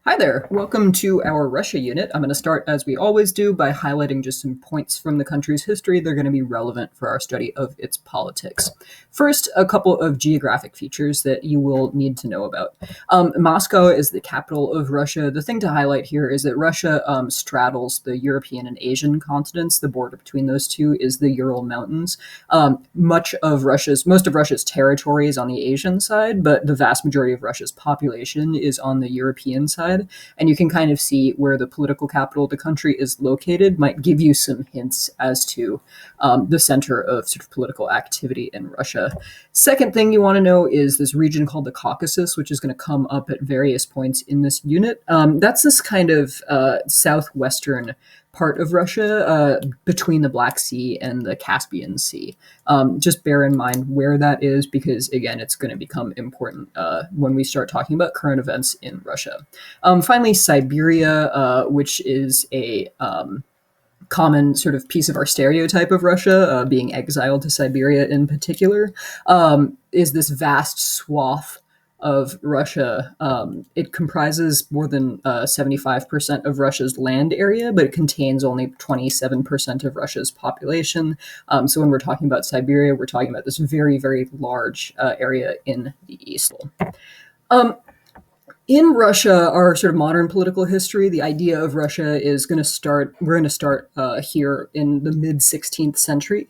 Hi there. Welcome to our Russia unit. I'm going to start, as we always do, by highlighting just some points from the country's history. They're going to be relevant for our study of its politics. First, a couple of geographic features that you will need to know about. Moscow is the capital of Russia. The thing to highlight here is that Russia straddles the European and Asian continents. The border between those two is the Ural Mountains. Most of Russia's territory is on the Asian side, but the vast majority of Russia's population is on the European side. And you can kind of see where the political capital of the country is located might give you some hints as to the center of sort of political activity in Russia. Second thing you want to know is this region called the Caucasus, which is going to come up at various points in this unit. That's this kind of southwestern part of Russia between the Black Sea and the Caspian Sea. Just bear in mind where that is because, again, it's going to become important when we start talking about current events in Russia. Finally, Siberia, which is a common sort of piece of our stereotype of Russia, being exiled to Siberia in particular, is this vast swath of Russia. It comprises more than 75% of Russia's land area, but it contains only 27% of Russia's population. So when we're talking about Siberia, we're talking about this very, very large area in the east. Um, in Russia, our sort of modern political history, the idea of Russia is going to start. We're going to start here in the mid 16th century,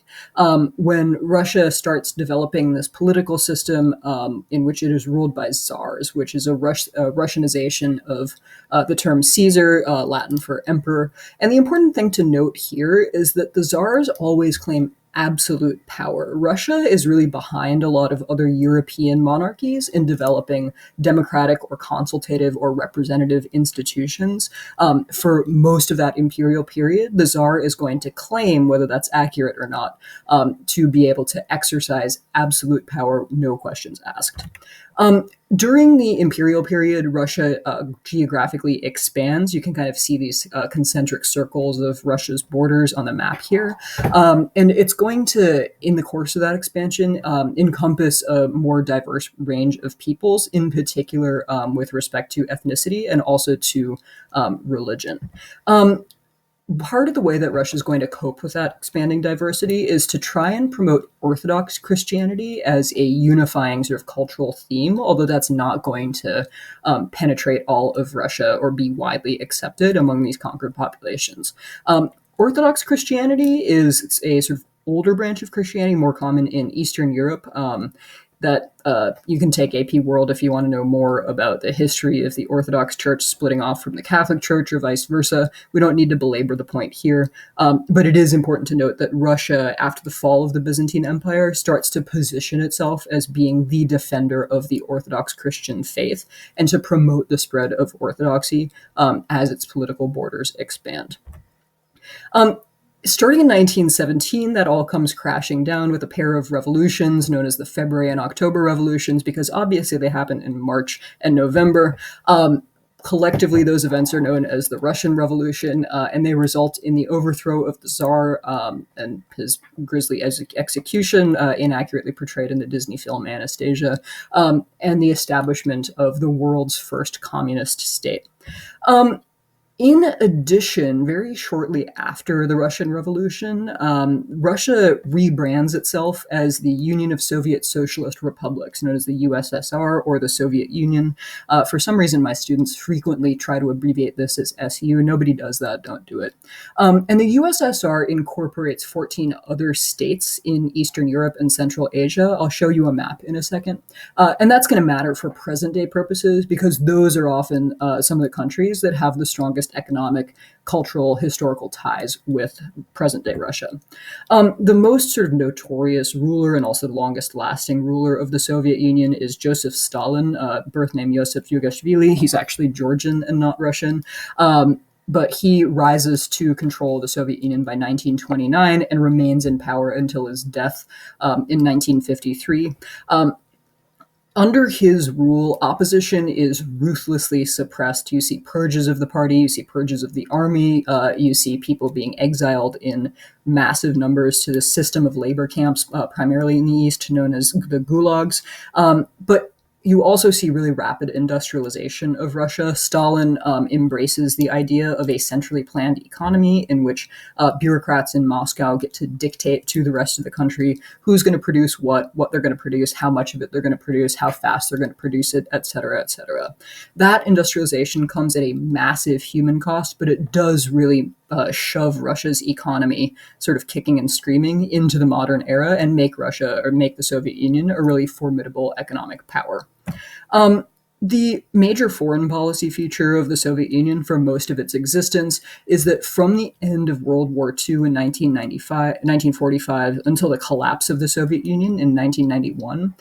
when Russia starts developing this political system in which it is ruled by czars, which is a Russianization of the term Caesar, Latin for emperor. And the important thing to note here is that the czars always claim absolute power. Russia is really behind a lot of other European monarchies in developing democratic or consultative or representative institutions. For most of that imperial period, the Tsar is going to claim, whether that's accurate or not, to be able to exercise absolute power, no questions asked. During the imperial period, Russia geographically expands. You can kind of see these concentric circles of Russia's borders on the map here. And it's going to, in the course of that expansion, encompass a more diverse range of peoples, in particular with respect to ethnicity and also to religion. Part of the way that Russia is going to cope with that expanding diversity is to try and promote Orthodox Christianity as a unifying sort of cultural theme, although that's not going to penetrate all of Russia or be widely accepted among these conquered populations. Orthodox Christianity is a sort of older branch of Christianity, more common in Eastern Europe. That you can take AP World if you want to know more about the history of the Orthodox Church splitting off from the Catholic Church or vice versa. We don't need to belabor the point here, but it is important to note that Russia, after the fall of the Byzantine Empire, starts to position itself as being the defender of the Orthodox Christian faith and to promote the spread of Orthodoxy as its political borders expand. Starting in 1917, that all comes crashing down with a pair of revolutions known as the February and October revolutions, because obviously they happen in March and November. Collectively, those events are known as the Russian Revolution, and they result in the overthrow of the Tsar and his grisly execution, inaccurately portrayed in the Disney film Anastasia, and the establishment of the world's first communist state. In addition, very shortly after the Russian Revolution, Russia rebrands itself as the Union of Soviet Socialist Republics, known as the USSR or the Soviet Union. For some reason, my students frequently try to abbreviate this as SU. Nobody does that. Don't do it. And the USSR incorporates 14 other states in Eastern Europe and Central Asia. I'll show you a map in a second. And that's going to matter for present-day purposes because those are often some of the countries that have the strongest economic, cultural, historical ties with present-day Russia. The most sort of notorious ruler and also the longest-lasting ruler of the Soviet Union is Joseph Stalin, birth name Yosef Yugashvili. He's actually Georgian and not Russian. But he rises to control the Soviet Union by 1929 and remains in power until his death in 1953. Under his rule, opposition is ruthlessly suppressed. You see purges of the party, you see purges of the army, you see people being exiled in massive numbers to the system of labor camps, primarily in the East, known as the gulags. But You also see really rapid industrialization of Russia. Stalin embraces the idea of a centrally planned economy in which bureaucrats in Moscow get to dictate to the rest of the country who's going to produce what they're going to produce, how much of it they're going to produce, how fast they're going to produce it, et cetera, et cetera. That industrialization comes at a massive human cost, but it does really shove Russia's economy sort of kicking and screaming into the modern era and make Russia or make the Soviet Union a really formidable economic power. Um, the major foreign policy feature of the Soviet Union for most of its existence is that from the end of World War II in 1945 until the collapse of the Soviet Union in 1991,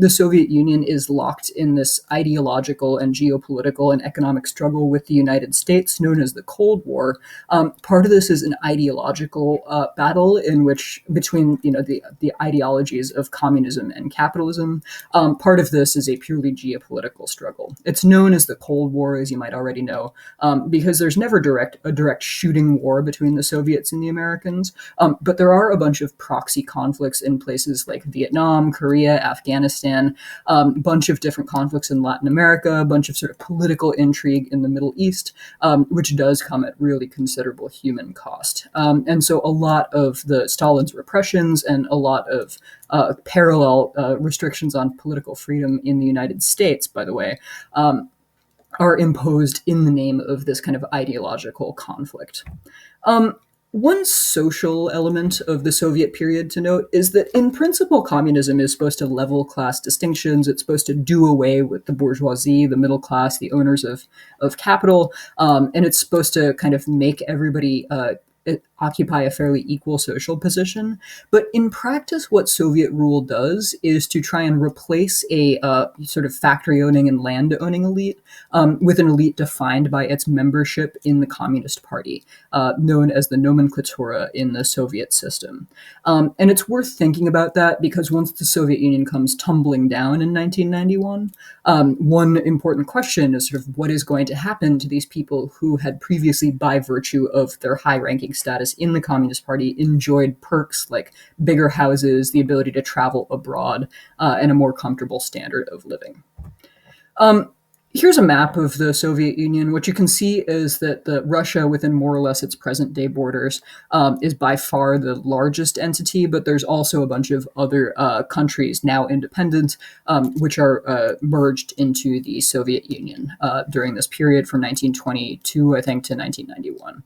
the Soviet Union is locked in this ideological and geopolitical and economic struggle with the United States known as the Cold War. Part of this is an ideological battle in which between the ideologies of communism and capitalism. Part of this is a purely geopolitical struggle. It's known as the Cold War, as you might already know, because there's never a direct shooting war between the Soviets and the Americans, but there are a bunch of proxy conflicts in places like Vietnam, Korea, Afghanistan, a bunch of different conflicts in Latin America, a bunch of sort of political intrigue in the Middle East, which does come at really considerable human cost. And so a lot of the Stalin's repressions and a lot of parallel restrictions on political freedom in the United States, by the way, are imposed in the name of this kind of ideological conflict. One social element of the Soviet period to note is that, in principle, communism is supposed to level class distinctions. It's supposed to do away with the bourgeoisie, the middle class, the owners of capital, and it's supposed to kind of make everybody occupy a fairly equal social position. But in practice, what Soviet rule does is to try and replace a sort of factory owning and land owning elite with an elite defined by its membership in the Communist Party, known as the nomenklatura in the Soviet system. And it's worth thinking about that because once the Soviet Union comes tumbling down in 1991, one important question is sort of what is going to happen to these people who had previously, by virtue of their high-ranking status in the Communist Party, enjoyed perks like bigger houses, the ability to travel abroad, and a more comfortable standard of living. Here's a map of the Soviet Union. What you can see is that Russia, within more or less its present-day borders, is by far the largest entity, but there's also a bunch of other countries now independent, which are merged into the Soviet Union during this period from 1922, I think, to 1991.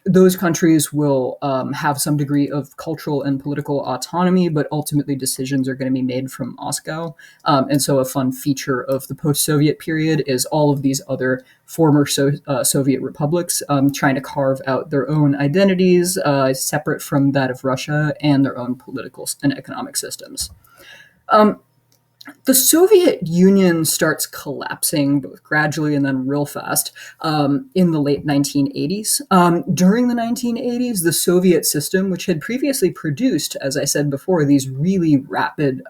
Those countries will have some degree of cultural and political autonomy, but ultimately decisions are going to be made from Moscow. And so a fun feature of the post-Soviet period is all of these other former Soviet republics trying to carve out their own identities separate from that of Russia and their own political and economic systems. The Soviet Union starts collapsing both gradually and then real fast in the late 1980s. During the 1980s, the Soviet system, which had previously produced, as I said before, these really rapid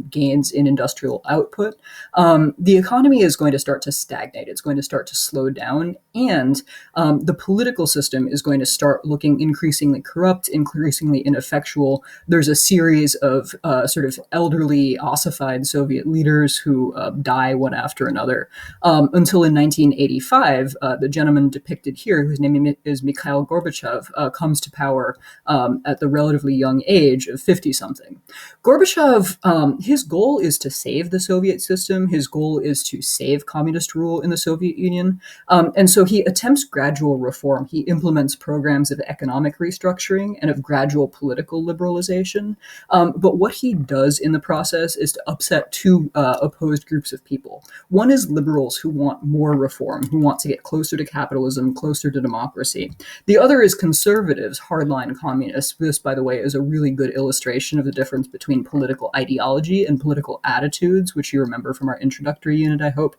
gains in industrial output, the economy is going to start to stagnate. It's going to start to slow down, and the political system is going to start looking increasingly corrupt, increasingly ineffectual. There's a series of sort of elderly, ossified Soviet leaders who die one after another, until in 1985, the gentleman depicted here, whose name is Mikhail Gorbachev, comes to power at the relatively young age of 50-something. Gorbachev, his goal is to save the Soviet system. His goal is to save communist rule in the Soviet Union. And so he attempts gradual reform. He implements programs of economic restructuring and of gradual political liberalization. But what he does in the process is to upset two opposed groups of people. One is liberals who want more reform, who want to get closer to capitalism, closer to democracy. The other is conservatives, hardline communists. This, by the way, is a really good illustration of the difference between political ideology and political attitudes, which you remember from our introductory unit, I hope.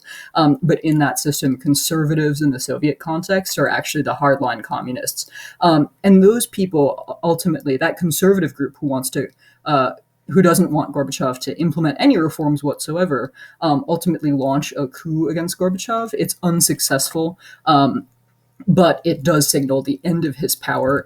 But in that system, conservatives in the Soviet context are actually the hardline communists. And those people, ultimately, that conservative group who doesn't want Gorbachev to implement any reforms whatsoever, ultimately launch a coup against Gorbachev. It's unsuccessful, but it does signal the end of his power.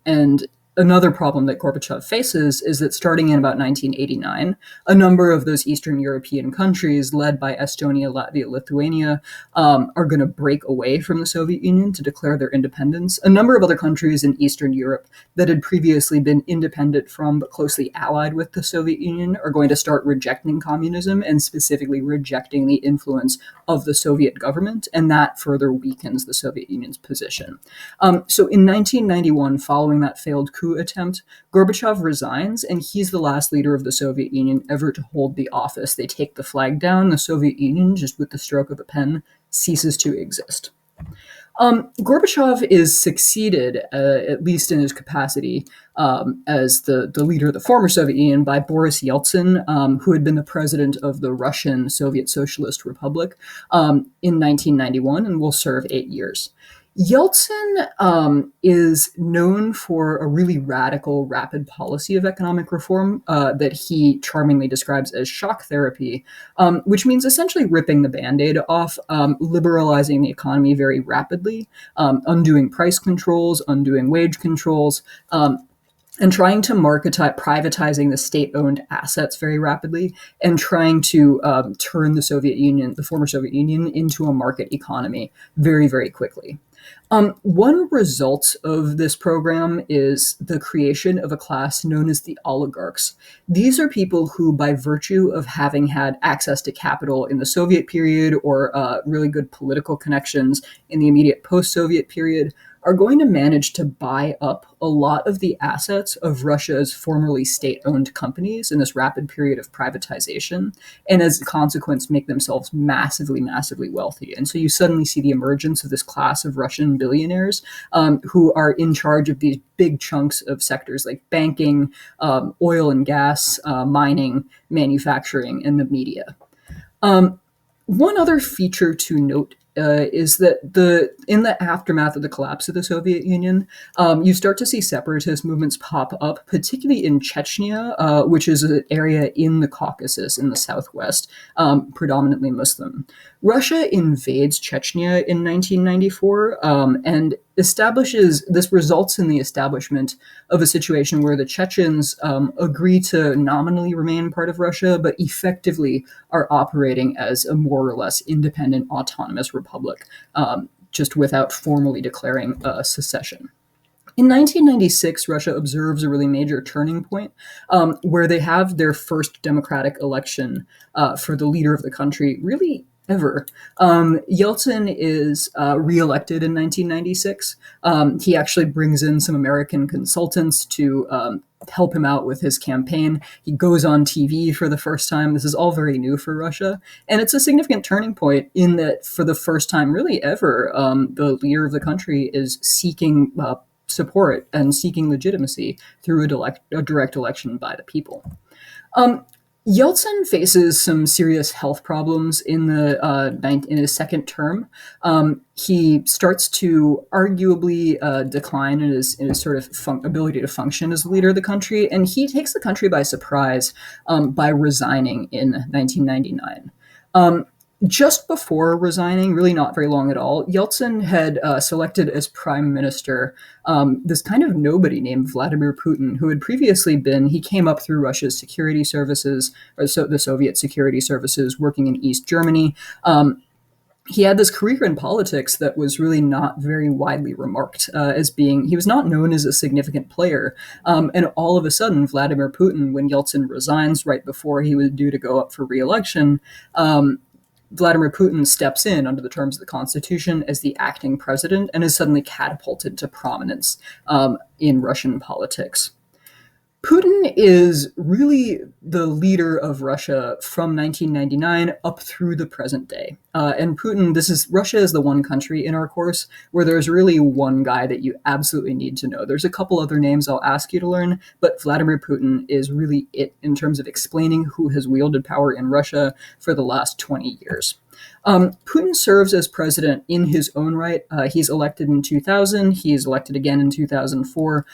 And another problem that Gorbachev faces is that starting in about 1989, a number of those Eastern European countries, led by Estonia, Latvia, Lithuania, are going to break away from the Soviet Union to declare their independence. A number of other countries in Eastern Europe that had previously been independent from but closely allied with the Soviet Union are going to start rejecting communism and specifically rejecting the influence of the Soviet government, and that further weakens the Soviet Union's position. So in 1991, following that failed coup attempt, Gorbachev resigns, and he's the last leader of the Soviet Union ever to hold the office. They take the flag down. The Soviet Union, just with the stroke of a pen, ceases to exist. Gorbachev is succeeded, at least in his capacity, as the leader of the former Soviet Union by Boris Yeltsin, who had been the president of the Russian Soviet Socialist Republic in 1991 and will serve 8 years. Yeltsin is known for a really radical, rapid policy of economic reform that he charmingly describes as shock therapy, which means essentially ripping the Band-Aid off, liberalizing the economy very rapidly, undoing price controls, undoing wage controls, and trying to privatizing the state-owned assets very rapidly, and trying to turn the Soviet Union, the former Soviet Union, into a market economy very, very quickly. One result of this program is the creation of a class known as the oligarchs. These are people who, by virtue of having had access to capital in the Soviet period or really good political connections in the immediate post-Soviet period, are going to manage to buy up a lot of the assets of Russia's formerly state-owned companies in this rapid period of privatization, and as a consequence make themselves massively, massively wealthy. And so you suddenly see the emergence of this class of Russian billionaires who are in charge of these big chunks of sectors like banking, oil and gas, mining, manufacturing, and the media. One other feature to note is that in the aftermath of the collapse of the Soviet Union, you start to see separatist movements pop up, particularly in Chechnya, which is an area in the Caucasus in the southwest, predominantly Muslim. Russia invades Chechnya in 1994 and this results in the establishment of a situation where the Chechens agree to nominally remain part of Russia, but effectively are operating as a more or less independent, autonomous republic, just without formally declaring secession. In 1996, Russia observes a really major turning point where they have their first democratic election for the leader of the country, really ever. Yeltsin is reelected in 1996. He actually brings in some American consultants to help him out with his campaign. He goes on TV for the first time. This is all very new for Russia. And it's a significant turning point in that for the first time really ever, the leader of the country is seeking support and seeking legitimacy through a direct election by the people. Yeltsin faces some serious health problems in his second term. He starts to arguably decline in his sort of ability to function as the leader of the country, and he takes the country by surprise by resigning in 1999. Just before resigning, really not very long at all, Yeltsin had selected as prime minister this kind of nobody named Vladimir Putin, who had previously he came up through Russia's security services, or the Soviet security services, working in East Germany. He had this career in politics that was really not very widely remarked he was not known as a significant player. And all of a sudden, Vladimir Putin, when Yeltsin resigns right before he was due to go up for re-election, Vladimir Putin steps in under the terms of the Constitution as the acting president and is suddenly catapulted to prominence in Russian politics. Putin is really the leader of Russia from 1999 up through the present day. And Russia is the one country in our course where there's really one guy that you absolutely need to know. There's a couple other names I'll ask you to learn, but Vladimir Putin is really it in terms of explaining who has wielded power in Russia for the last 20 years. Putin serves as president in his own right. He's elected in 2000. He's elected again in 2004.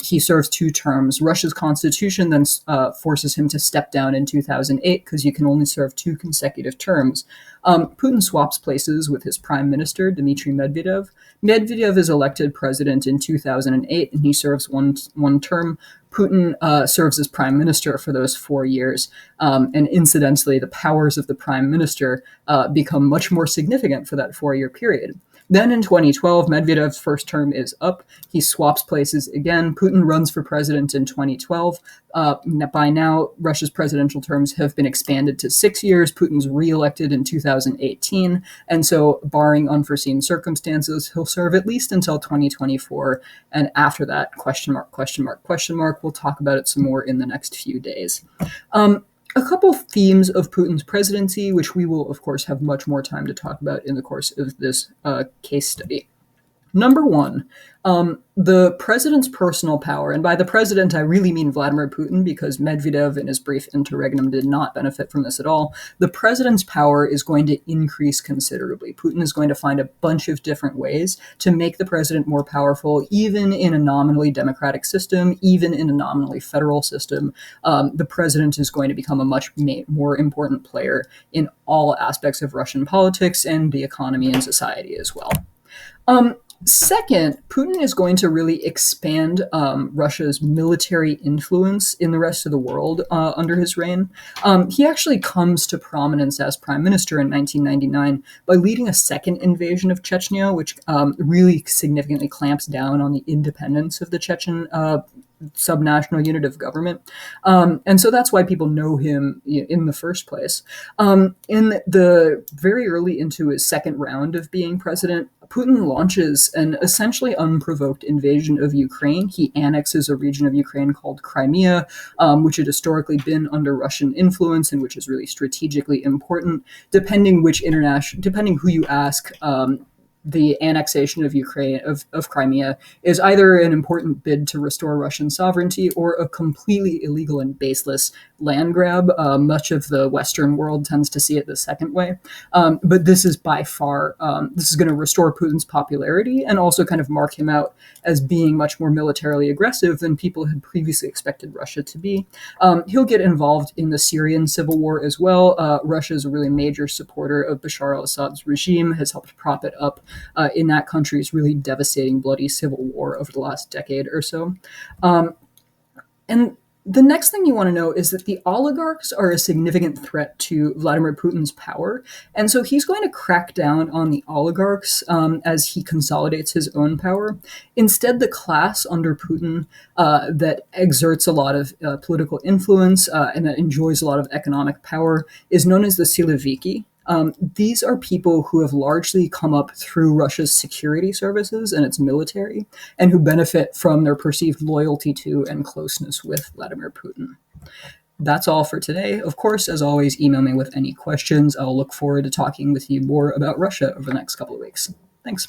He serves 2 terms. Russia's constitution then forces him to step down in 2008 because you can only serve 2 consecutive terms. Putin swaps places with his prime minister, Dmitry Medvedev. Medvedev is elected president in 2008, and he serves one term. Putin serves as prime minister for those 4 years. And incidentally, the powers of the prime minister become much more significant for that 4-year period. Then in 2012, Medvedev's first term is up. He swaps places again. Putin runs for president in 2012. By now, Russia's presidential terms have been expanded to 6 years. Putin's reelected in 2018. And so, barring unforeseen circumstances, he'll serve at least until 2024. And after that, question mark, question mark, question mark. We'll talk about it some more in the next few days. A couple themes of Putin's presidency, which we will, of course, have much more time to talk about in the course of this case study. Number one, the president's personal power, and by the president, I really mean Vladimir Putin, because Medvedev in his brief interregnum did not benefit from this at all. The president's power is going to increase considerably. Putin is going to find a bunch of different ways to make the president more powerful, even in a nominally democratic system, even in a nominally federal system. The president is going to become a much more important player in all aspects of Russian politics and the economy and society as well. Second, Putin is going to really expand Russia's military influence in the rest of the world under his reign. He actually comes to prominence as prime minister in 1999 by leading a second invasion of Chechnya, which really significantly clamps down on the independence of the Chechen subnational unit of government. And so that's why people know him in the first place. In the very early into his second round of being president, Putin launches an essentially unprovoked invasion of Ukraine. He annexes a region of Ukraine called Crimea, which had historically been under Russian influence and which is really strategically important. Depending who you ask, the annexation of Ukraine of Crimea is either an important bid to restore Russian sovereignty or a completely illegal and baseless land grab. Much of the Western world tends to see it the second way. But this is by far, this is going to restore Putin's popularity and also kind of mark him out as being much more militarily aggressive than people had previously expected Russia to be. He'll get involved in the Syrian civil war as well. Russia is a really major supporter of Bashar al-Assad's regime, has helped prop it up in that country's really devastating, bloody civil war over the last decade or so. And the next thing you want to know is that the oligarchs are a significant threat to Vladimir Putin's power. And so he's going to crack down on the oligarchs as he consolidates his own power. Instead, the class under Putin that exerts a lot of political influence and that enjoys a lot of economic power is known as the Siloviki. These are people who have largely come up through Russia's security services and its military, and who benefit from their perceived loyalty to and closeness with Vladimir Putin. That's all for today. Of course, as always, email me with any questions. I'll look forward to talking with you more about Russia over the next couple of weeks. Thanks.